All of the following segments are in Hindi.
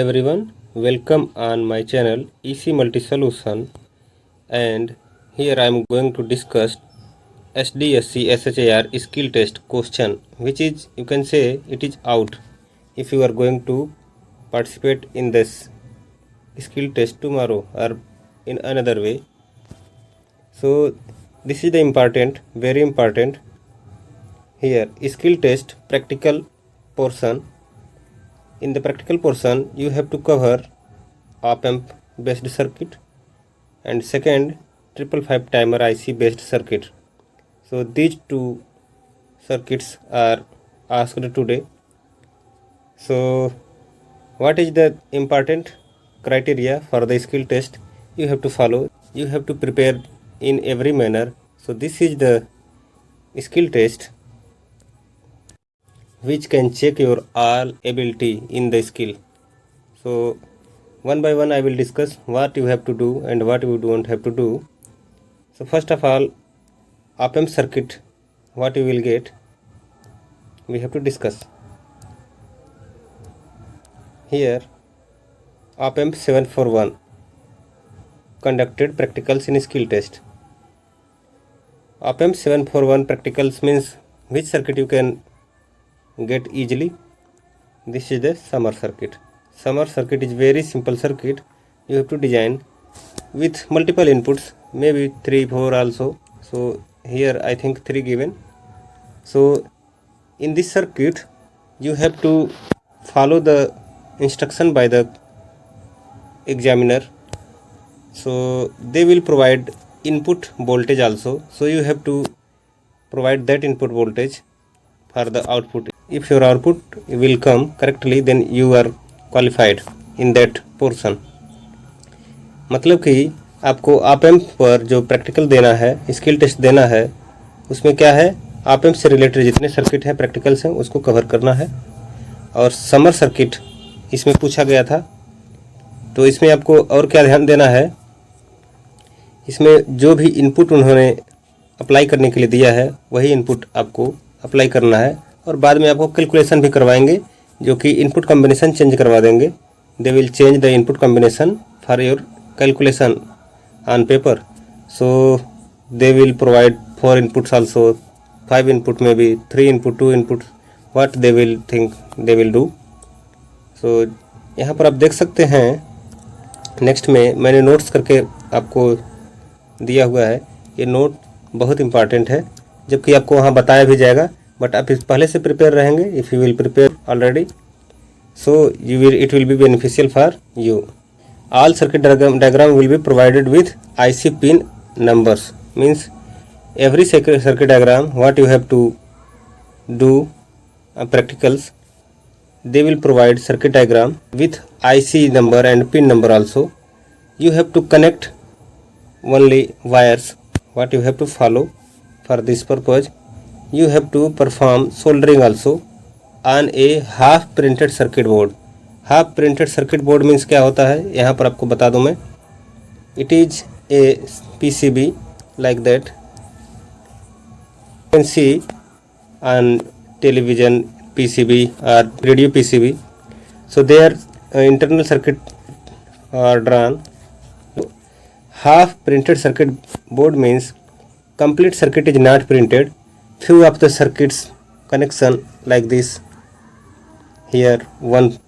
everyone, welcome on my channel EC Multi Solution, and here I am going to discuss SDSC SHAR skill test question, which is, you can say, it is out if you are going to participate in this skill test tomorrow or in another way. So this is the important, very important here, skill test practical portion. In the practical portion, you have to cover op-amp based circuit and second 555 timer IC based circuit. So these two circuits are asked today. So what is the important criteria for the skill test you have to follow? You have to prepare in every manner. So this is the skill test which can check your all ability in the skill. So one by one I will discuss what you have to do and what you don't have to do. So first of all, op-amp circuit, what you will get, we have to discuss. Here op-amp 741 conducted practicals in skill test. Op-amp 741 practicals means which circuit you can get easily. This is the summer circuit. Summer circuit is very simple circuit. You have to design with multiple inputs, maybe 3-4 also. So here I think 3 given. So in this circuit you have to follow the instruction by the examiner. So they will provide input voltage also, so you have to provide that input voltage for the output. If your output will come correctly, then you are qualified in that portion. मतलब कि आपको op-amp पर जो प्रैक्टिकल देना है, स्किल टेस्ट देना है, उसमें क्या है, op-amp से रिलेटेड जितने सर्किट हैं प्रैक्टिकल्स हैं उसको कवर करना है. और समर सर्किट इसमें पूछा गया था, तो इसमें आपको और क्या ध्यान देना है, इसमें जो भी इनपुट उन्होंने अप्लाई करने के लिए दिया है वही इनपुट आपको अप्लाई करना है. और बाद में आपको कैलकुलेशन भी करवाएंगे, जो कि इनपुट कॉम्बिनेशन चेंज करवा देंगे. They will change the input combination for your calculation on paper. So they will provide 4 inputs also, 5 input में भी 3 input, 2 input, what they will think they will do. So यहाँ पर आप देख सकते हैं, नेक्स्ट में मैंने नोट्स करके आपको दिया हुआ है. ये नोट बहुत इम्पॉर्टेंट है, जबकि आपको वहाँ बताया भी जाएगा, बट आप इस पहले से प्रिपेयर रहेंगे. If you will prepare already, so you will, it will be beneficial for you. All circuit diagram will be provided with IC pin numbers. Means every circuit diagram what you have to do practicals, they will provide circuit diagram with IC number and pin number also. You have to connect only wires. What you have to follow for this purpose, you have to perform soldering also on a half printed circuit board. Half printed circuit board means क्या होता है, यहाँ पर आपको बता दूँ मैं. It is a PCB like that. You can see on television PCB or radio PCB. So their internal circuit are drawn. Half printed circuit board means complete circuit is not printed. Few of the circuits connection like this. Here one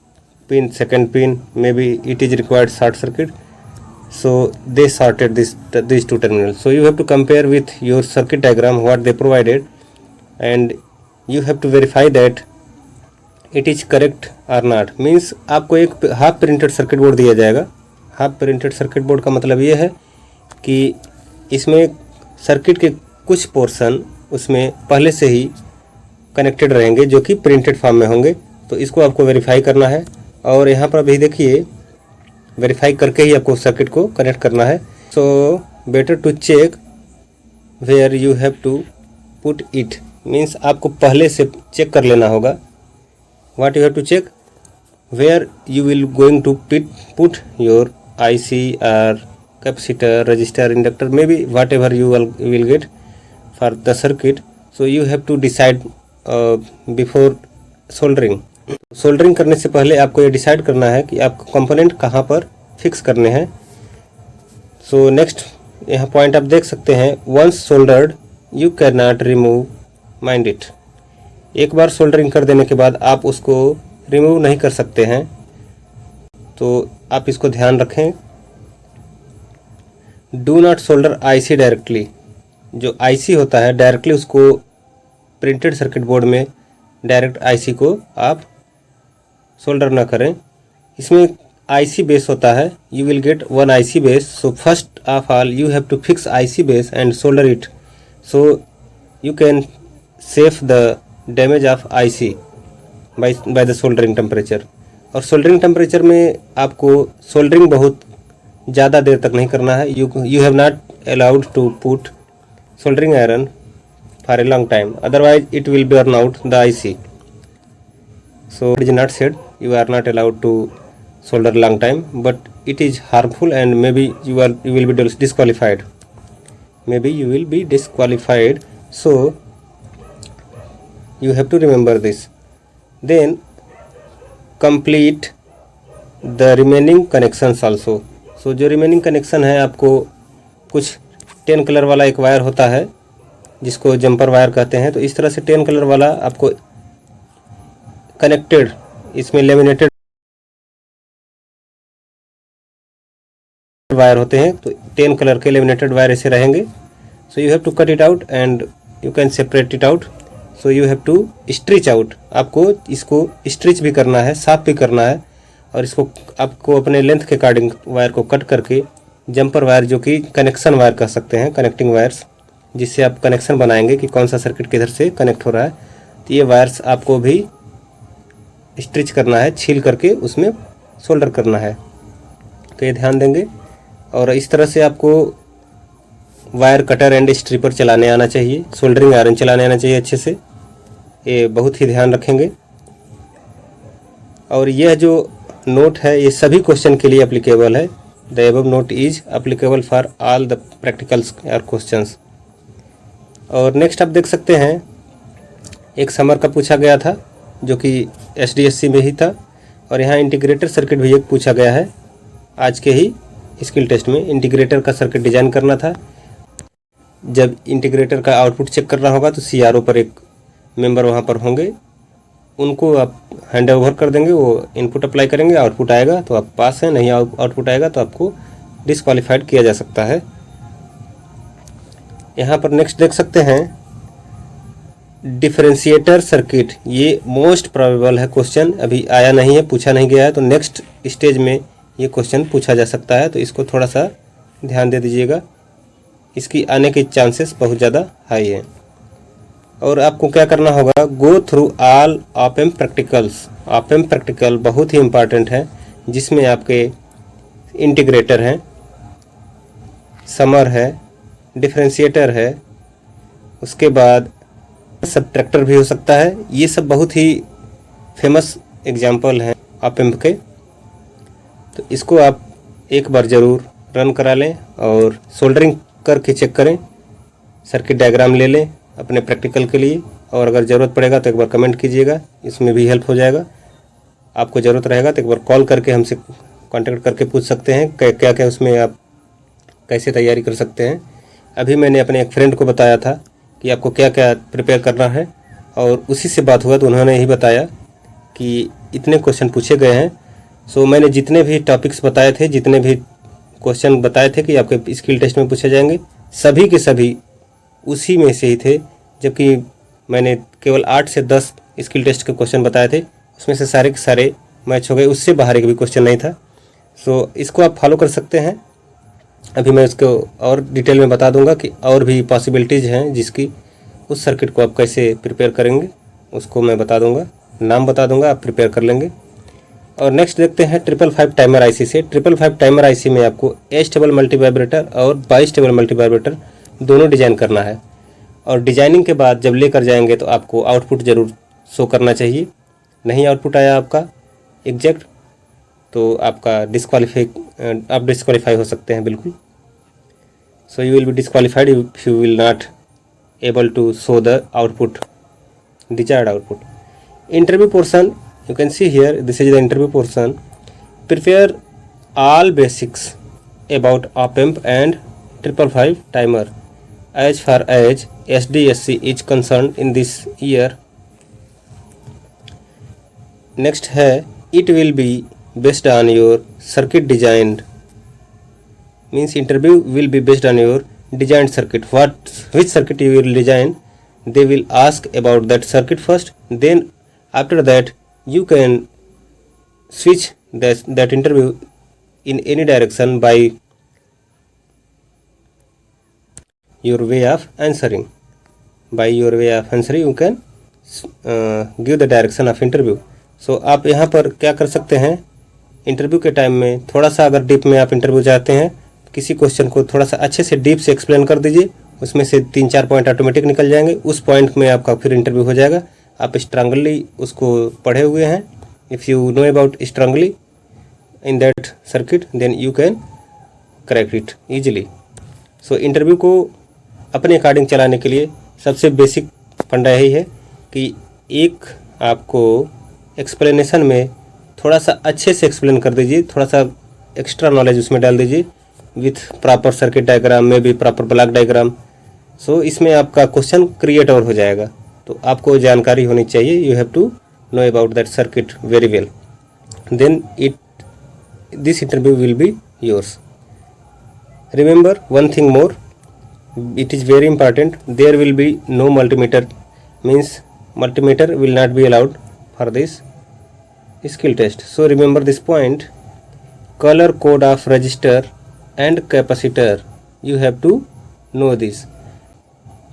pin, second pin, maybe it is required short circuit. So they sorted these two terminals. So you have to compare with your circuit diagram what they provided, and you have to verify that it is correct or not. Means आपको एक हाफ प्रिंटेड सर्किट बोर्ड दिया जाएगा. हाफ प्रिंटेड सर्किट बोर्ड का मतलब ये है कि इसमें सर्किट के कुछ पोर्शन उसमें पहले से ही कनेक्टेड रहेंगे जो कि प्रिंटेड फॉर्म में होंगे. तो इसको आपको वेरीफाई करना है, और यहाँ पर अभी देखिए वेरीफाई करके ही आपको सर्किट को कनेक्ट करना है. So better to check where you have to put it. Means आपको पहले से चेक कर लेना होगा. What you have to check, where you will going to put your IC और capacitor, resistor, inductor, maybe whatever you will get for the circuit. So you have to decide before soldering. Soldering करने से पहले आपको ये डिसाइड करना है कि आपको कंपोनेंट कहाँ पर फिक्स करने हैं। सो नेक्स्ट यहाँ पॉइंट आप देख सकते हैं, once soldered you can not remove mind it. एक बार सोल्डरिंग कर देने के बाद आप उसको रिमूव नहीं कर सकते हैं, तो आप इसको ध्यान रखें। Do not solder IC directly. जो आईसी होता है डायरेक्टली उसको प्रिंटेड सर्किट बोर्ड में डायरेक्ट आईसी को आप सोल्डर ना करें। इसमें आईसी बेस होता है, you will get one IC base. So first of all you have to fix IC base and solder it, so you can save the damage of IC by the soldering temperature. और सोल्डरिंग टेम्परेचर में आपको सोल्डरिंग बहुत ज़्यादा देर तक नहीं करना है। You have not allowed to put soldering iron for a long time, otherwise it will burn out the IC. So it is not said you are not allowed to solder long time, but it is harmful and maybe you will be disqualified. Maybe you will be disqualified. So you have to remember this. Then complete the remaining connections also. So जो remaining connection है, आपको कुछ 10 कलर वाला एक वायर होता है जिसको जंपर वायर कहते हैं, तो इस तरह से 10 कलर वाला आपको कनेक्टेड, इसमें लेमिनेटेड वायर होते हैं, तो 10 कलर के लेमिनेटेड वायर ऐसे रहेंगे। So you have to cut it out and you can separate it out. So you have to stretch out. आपको इसको स्ट्रिच भी करना है, साफ भी करना है, और इसको आपको अपने लेंथ के अकॉर्डिंग वायर को कट करके जंपर वायर, जो कि कनेक्शन वायर कह सकते हैं, कनेक्टिंग वायर्स, जिससे आप कनेक्शन बनाएंगे कि कौन सा सर्किट किधर से कनेक्ट हो रहा है, तो ये वायर्स आपको भी स्ट्रिच करना है, छील करके उसमें सोल्डर करना है। तो ये ध्यान देंगे। और इस तरह से आपको वायर कटर एंड स्ट्रिपर चलाने आना चाहिए, सोल्डरिंग आयरन चलाने आना चाहिए अच्छे से, ये बहुत ही ध्यान रखेंगे। और यह जो नोट है ये सभी क्वेश्चन के लिए एप्लीकेबल है। The above note is applicable for all the practicals और क्वेश्चंस। और नेक्स्ट आप देख सकते हैं, एक समर का पूछा गया था जो कि SDSC में ही था, और यहाँ इंटीग्रेटर सर्किट भी एक पूछा गया है आज के ही स्किल टेस्ट में। इंटीग्रेटर का सर्किट डिजाइन करना था। जब इंटीग्रेटर का आउटपुट चेक करना होगा तो CRO पर एक मेंबर वहाँ पर होंगे, उनको आप हैंड ओवर कर देंगे, वो इनपुट अप्लाई करेंगे, आउटपुट आएगा तो आप पास हैं, नहीं आउटपुट आएगा तो आपको डिस्क्वालीफाइड किया जा सकता है। यहाँ पर नेक्स्ट देख सकते हैं, डिफरेंशिएटर सर्किट, ये मोस्ट प्रोबेबल है क्वेश्चन, अभी आया नहीं है, पूछा नहीं गया है, तो नेक्स्ट स्टेज में ये क्वेश्चन पूछा जा सकता है, तो इसको थोड़ा सा ध्यान दे दीजिएगा, इसकी आने के चांसेस बहुत ज़्यादा हाई हैं। और आपको क्या करना होगा, go through all op amp practicals. Op amp practical बहुत ही इम्पॉर्टेंट है, जिसमें आपके इंटीग्रेटर हैं, समर है, डिफरेंशिएटर है, उसके बाद सबट्रैक्टर भी हो सकता है। ये सब बहुत ही फेमस एग्जाम्पल हैं ऑप एम्प के, तो इसको आप एक बार ज़रूर रन करा लें और सोल्डरिंग करके चेक करें, सर्किट डायग्राम ले लें अपने प्रैक्टिकल के लिए, और अगर ज़रूरत पड़ेगा तो एक बार कमेंट कीजिएगा, इसमें भी हेल्प हो जाएगा। आपको ज़रूरत रहेगा तो एक बार कॉल करके हमसे कांटेक्ट करके पूछ सकते हैं क्या क्या उसमें आप कैसे तैयारी कर सकते हैं। अभी मैंने अपने एक फ्रेंड को बताया था कि आपको क्या क्या प्रिपेयर करना है, और उसी से बात हुआ तो उन्होंने यही बताया कि इतने क्वेश्चन पूछे गए हैं। सो मैंने जितने भी टॉपिक्स बताए थे, जितने भी क्वेश्चन बताए थे कि आपके स्किल टेस्ट में पूछे जाएंगे, सभी के सभी उसी में से ही थे, जबकि मैंने केवल 8 से 10 स्किल टेस्ट के क्वेश्चन बताए थे, उसमें से सारे के सारे मैच हो गए, उससे बाहर एक भी क्वेश्चन नहीं था। सो इसको आप फॉलो कर सकते हैं। अभी मैं इसको और डिटेल में बता दूंगा कि और भी पॉसिबिलिटीज़ हैं जिसकी, उस सर्किट को आप कैसे प्रिपेयर करेंगे उसको मैं बता दूंगा, नाम बता दूंगा, आप प्रिपेयर कर लेंगे। और नेक्स्ट देखते हैं 555 टाइमर आईसी से। 555 टाइमर आईसी में आपको एस्टेबल मल्टी वाइब्रेटर और बाइस्टेबल मल्टी वाइब्रेटर दोनों डिजाइन करना है, और डिजाइनिंग के बाद जब लेकर जाएंगे तो आपको आउटपुट ज़रूर शो करना चाहिए। नहीं आउटपुट आया आपका एग्जैक्ट तो आपका आप डिस्क्वालीफाई हो सकते हैं बिल्कुल। So you will be disqualified if you will not able to show the output, desired output. Interview portion You can see here, this is the interview portion. Prepare all basics about op-amp and 555 timer as far as SDSC is concerned in this year. Next है, it will be based on your circuit designed, means interview will be based on your designed circuit. Which circuit you will design, they will ask about that circuit first, then after that you can switch that interview in any direction by your way of answering. By your way of answering you can give the direction of interview. So आप यहाँ पर क्या कर सकते हैं, इंटरव्यू के टाइम में थोड़ा सा अगर डीप में आप इंटरव्यू जाते हैं, किसी क्वेश्चन को थोड़ा सा अच्छे से डीप से एक्सप्लेन कर दीजिए, उसमें से 3-4 पॉइंट ऑटोमेटिक निकल जाएंगे, उस पॉइंट में आपका फिर इंटरव्यू हो जाएगा। आप स्ट्रांगली उसको पढ़े हुए हैं, if you know about strongly in that circuit then you can correct it easily. So interview को अपने अकॉर्डिंग चलाने के लिए सबसे बेसिक फंडा यही है कि एक आपको एक्सप्लेनेशन में थोड़ा सा अच्छे से एक्सप्लेन कर दीजिए, थोड़ा सा एक्स्ट्रा नॉलेज उसमें डाल दीजिए विथ प्रॉपर सर्किट डायग्राम में भी प्रॉपर ब्लॉक डायग्राम। सो इसमें आपका क्वेश्चन क्रिएट और हो जाएगा। तो आपको जानकारी होनी चाहिए, you have to know about that circuit very well, then this interview will be yours. Remember one thing more, it is very important, there will be no multimeter, means multimeter will not be allowed for this skill test. So remember this point, color code of resistor and capacitor, you have to know this.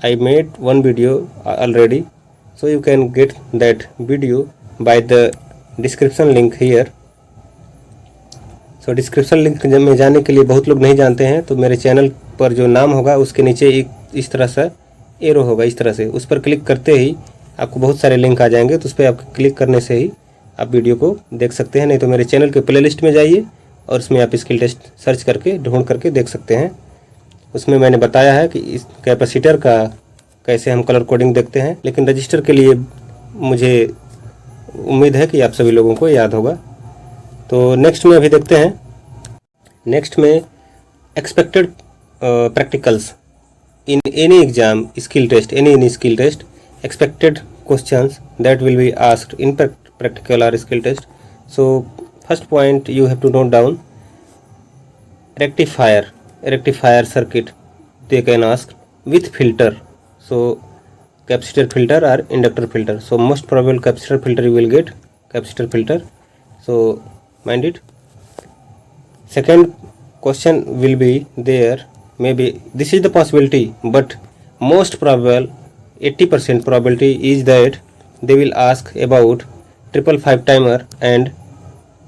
I made one video already, so you can get that video by the description link here. So description link में जाने के लिए बहुत लोग नहीं जानते हैं, तो मेरे चैनल पर जो नाम होगा उसके नीचे एक इस तरह से एरो होगा, इस तरह से उस पर क्लिक करते ही आपको बहुत सारे लिंक आ जाएंगे, तो उस पर आप क्लिक करने से ही आप वीडियो को देख सकते हैं। नहीं तो मेरे चैनल के प्लेलिस्ट में जाइए और उसमें आप स्किल टेस्ट सर्च करके ढूंढ करके देख सकते हैं। उसमें मैंने बताया है कि इस कैपेसिटर का कैसे हम कलर कोडिंग देखते हैं, लेकिन रजिस्टर के लिए मुझे उम्मीद है कि आप सभी लोगों को याद होगा। तो नेक्स्ट में अभी देखते हैं, नेक्स्ट में expected practicals in any exam skill test, any skill test, expected questions that will be asked in practical or skill test. So first point you have to note down, rectifier circuit they can ask with filter. So capacitor filter or inductor filter. So most probable capacitor filter you will get, capacitor filter. So mind it. Second question will be there, maybe this is the possibility, but most probable 80% probability is that they will ask about 555 timer and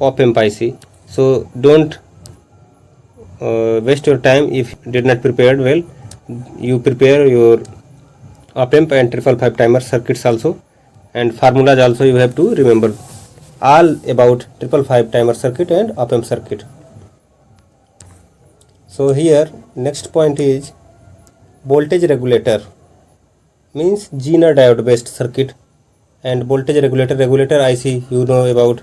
op-amp IC. So don't waste your time if you did not prepared well. You prepare your op-amp and 555 timer circuits also, and formulas also you have to remember all about 555 timer circuit and op-amp circuit. So here next point is voltage regulator, means Zener diode based circuit, and voltage regulator IC you know about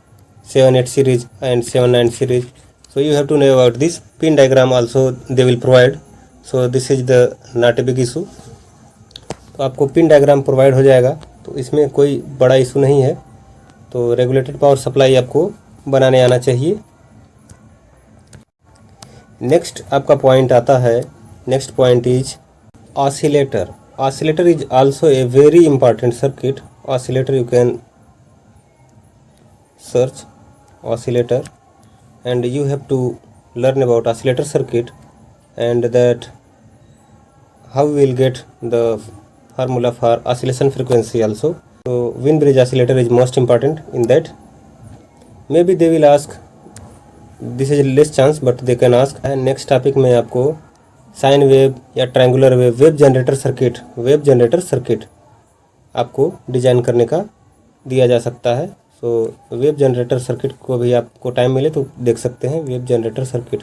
78 series and 79 series. So you have to know about this. Pin diagram also they will provide, so this is the not a big issue. तो आपको पिन डायग्राम प्रोवाइड हो जाएगा, तो इसमें कोई बड़ा इशू नहीं है। तो रेगुलेटेड पावर सप्लाई आपको बनाने आना चाहिए। नेक्स्ट आपका पॉइंट आता है, next point is oscillator. Oscillator is also a very important circuit. Oscillator you can search oscillator, and you have to learn about oscillator circuit, and that how we will get the formula for oscillation frequency also. So Wien bridge oscillator is most important in that. Maybe they will ask, this is less chance but they can ask. And next topic में आपको साइन वेव या ट्रायंगुलर वेव जनरेटर सर्किट आपको डिजाइन करने का दिया जा सकता है. सो वेव जनरेटर सर्किट को भी आपको टाइम मिले तो देख सकते हैं, वेव जनरेटर सर्किट.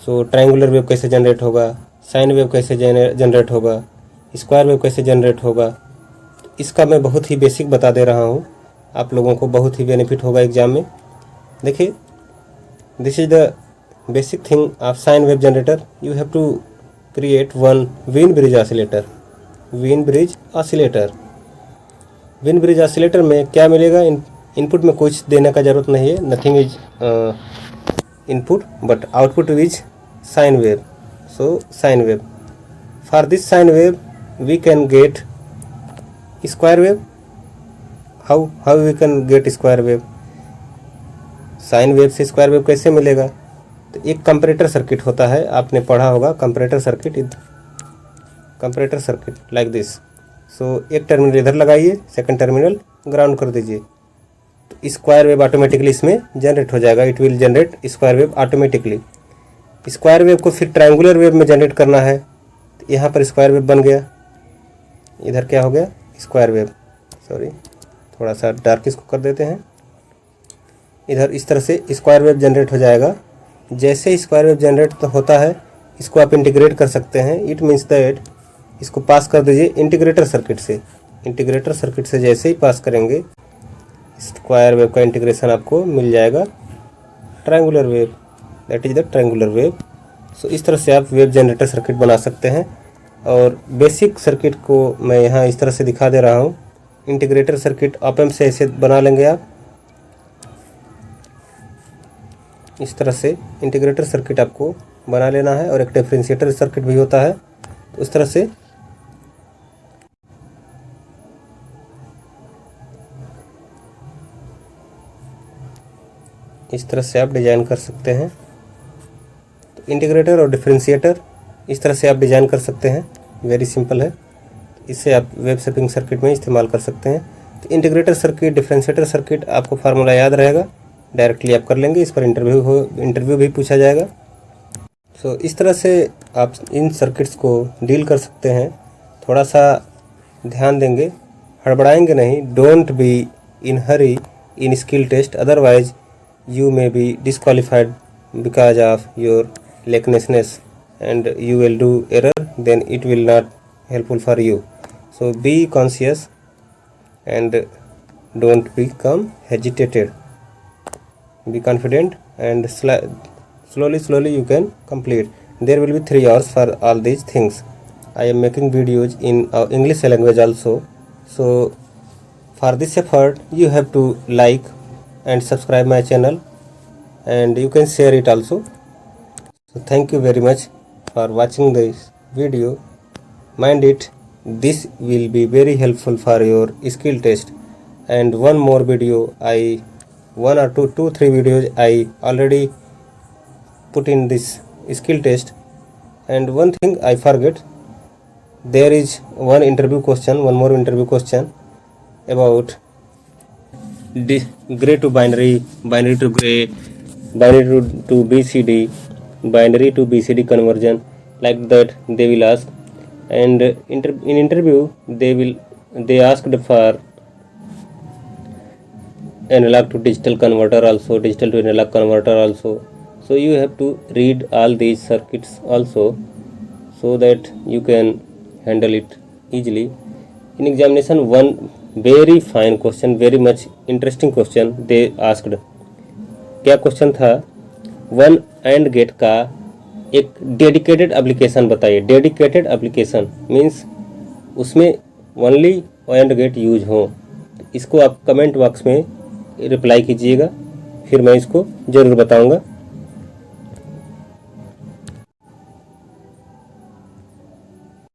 सो ट्रायंगुलर वेव कैसे जनरेट होगा, साइन वेव कैसे जनरेट होगा, स्क्वायर वेव कैसे जनरेट होगा, इसका मैं बहुत ही बेसिक बता दे रहा हूँ. आप लोगों को बहुत ही बेनिफिट होगा एग्जाम में। देखिए, this is the basic thing of sine wave generator. You have to create one Wien bridge oscillator. Wien bridge oscillator, Wien bridge oscillator में क्या मिलेगा, इनपुट में कुछ देने का ज़रूरत नहीं है, nothing is input but output is sine wave. So sine wave, for this sine wave we can get square wave. How we can get square wave, sine wave से स्क्वायर वेव कैसे मिलेगा। तो एक कंपैरेटर सर्किट होता है, आपने पढ़ा होगा comparator circuit, comparator circuit like this. So एक टर्मिनल इधर लगाइए, सेकंड टर्मिनल ग्राउंड कर दीजिए, तो स्क्वायर वेव ऑटोमेटिकली इसमें जनरेट हो जाएगा। It will generate square wave automatically. Square wave को फिर ट्रायंगुलर वेव में जनरेट करना है, तो यहाँ पर स्क्वायर वेव बन गया, इधर क्या हो गया स्क्वायर वेव। सॉरी, थोड़ा सा डार्क इसको कर देते हैं। इधर इस तरह से स्क्वायर वेव जनरेट हो जाएगा। जैसे स्क्वायर वेव जनरेट तो होता है, इसको आप इंटीग्रेट कर सकते हैं। इट मीन्स दैट इसको पास कर दीजिए इंटीग्रेटर सर्किट से। इंटीग्रेटर सर्किट से जैसे ही पास करेंगे, स्क्वायर वेव का इंटीग्रेशन आपको मिल जाएगा triangular wave, that is the triangular wave. So इस तरह से आप वेव जनरेटर सर्किट बना सकते हैं। और बेसिक सर्किट को मैं यहाँ इस तरह से दिखा दे रहा हूँ। इंटीग्रेटर सर्किट ऑप एम्प से ऐसे बना लेंगे आप, इस तरह से इंटीग्रेटर सर्किट आपको बना लेना है। और एक डिफरेंशिएटर सर्किट भी होता है, तो इस तरह से आप डिज़ाइन कर सकते हैं। तो इंटीग्रेटर और डिफरेंशिएटर इस तरह से आप डिज़ाइन कर सकते हैं, वेरी सिंपल है। इससे आप वेव शेपिंग सर्किट में इस्तेमाल कर सकते हैं। तो इंटीग्रेटर सर्किट, डिफरेंशिएटर सर्किट, आपको फार्मूला याद रहेगा, डायरेक्टली आप कर लेंगे। इस पर इंटरव्यू भी पूछा जाएगा। सो इस तरह से आप इन सर्किट्स को डील कर सकते हैं। थोड़ा सा ध्यान देंगे, हड़बड़ाएंगे नहीं। Don't be in hurry in skill test, otherwise you may be disqualified because of your lackness and you will do error, then it will not helpful for you. So be conscious and don't become hesitated. Be confident and slowly you can complete. There will be 3 hours for all these things. I am making videos in English language also. So for this effort you have to like and subscribe my channel, and you can share it also. So thank you very much for watching this video. Mind it, this will be very helpful for your skill test. And one more video, one or two, 3 videos I already put in this skill test. And one thing I forget, there is one more interview question about gray to binary, binary to gray, binary to BCD, binary to BCD conversion, like that they will ask. And in interview they asked for analog to digital converter also, digital to analog converter also. So you have to read all these circuits also, so that you can handle it easily. In examination, one very fine question, very much interesting question they asked. क्या क्वेश्चन था, वन एंड गेट का एक डेडिकेटेड एप्लीकेशन बताइए। डेडिकेटेड एप्लीकेशन मीन्स उसमें ओनली एंड गेट यूज हो। इसको आप कमेंट बॉक्स में रिप्लाई कीजिएगा, फिर मैं इसको ज़रूर बताऊंगा।